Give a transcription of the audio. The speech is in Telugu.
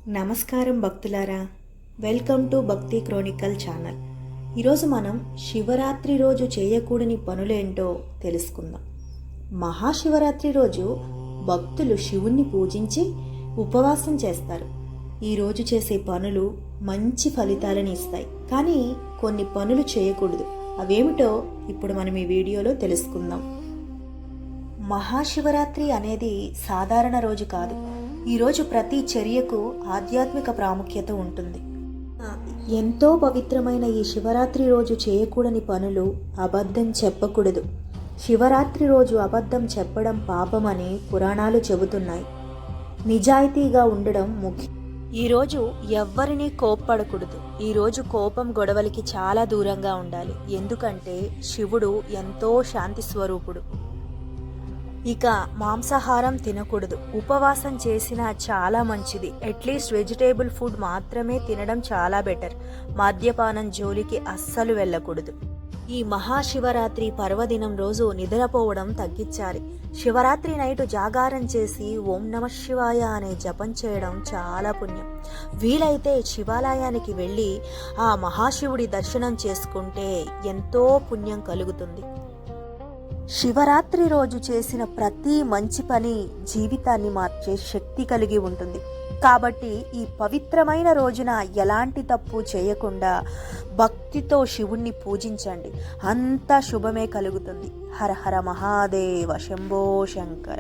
నమస్కారం భక్తులారా, వెల్కమ్ టు భక్తి క్రోనికల్ ఛానల్. ఈరోజు మనం శివరాత్రి రోజు చేయకూడని పనులేంటో తెలుసుకుందాం. మహాశివరాత్రి రోజు భక్తులు శివుణ్ణి పూజించి ఉపవాసం చేస్తారు. ఈరోజు చేసే పనులు మంచి ఫలితాలను ఇస్తాయి, కానీ కొన్ని పనులు చేయకూడదు. అవేమిటో ఇప్పుడు మనం ఈ వీడియోలో తెలుసుకుందాం. మహాశివరాత్రి అనేది సాధారణ రోజు కాదు. ఈరోజు ప్రతి చర్యకు ఆధ్యాత్మిక ప్రాముఖ్యత ఉంటుంది. ఎంతో పవిత్రమైన ఈ శివరాత్రి రోజు చేయకూడని పనులు: అబద్ధం చెప్పకూడదు. శివరాత్రి రోజు అబద్ధం చెప్పడం పాపమని పురాణాలు చెబుతున్నాయి. నిజాయితీగా ఉండడం ముఖ్యం. ఈరోజు ఎవ్వరినీ కోప్పడకూడదు. ఈరోజు కోపం, గొడవలకి చాలా దూరంగా ఉండాలి. ఎందుకంటే శివుడు ఎంతో శాంతి స్వరూపుడు. ఇక మాంసాహారం తినకూడదు. ఉపవాసం చేసినా చాలా మంచిది. అట్లీస్ట్ వెజిటేబుల్ ఫుడ్ మాత్రమే తినడం చాలా బెటర్. మద్యపానం జోలికి అస్సలు వెళ్ళకూడదు. ఈ మహాశివరాత్రి పర్వదినం రోజు నిద్రపోవడం తగ్గించాలి. శివరాత్రి నైటు జాగారం చేసి ఓం నమః శివాయ అనే జపం చేయడం చాలా పుణ్యం. వీలైతే శివాలయానికి వెళ్ళి ఆ మహాశివుడి దర్శనం చేసుకుంటే ఎంతో పుణ్యం కలుగుతుంది. శివరాత్రి రోజు చేసిన ప్రతి మంచి పని జీవితాన్ని మార్చే శక్తి కలిగి ఉంటుంది. కాబట్టి ఈ పవిత్రమైన రోజున ఎలాంటి తప్పు చేయకుండా భక్తితో శివుణ్ణి పూజించండి. అంతా శుభమే కలుగుతుంది. హర హర మహాదేవ, శంభో శంకర.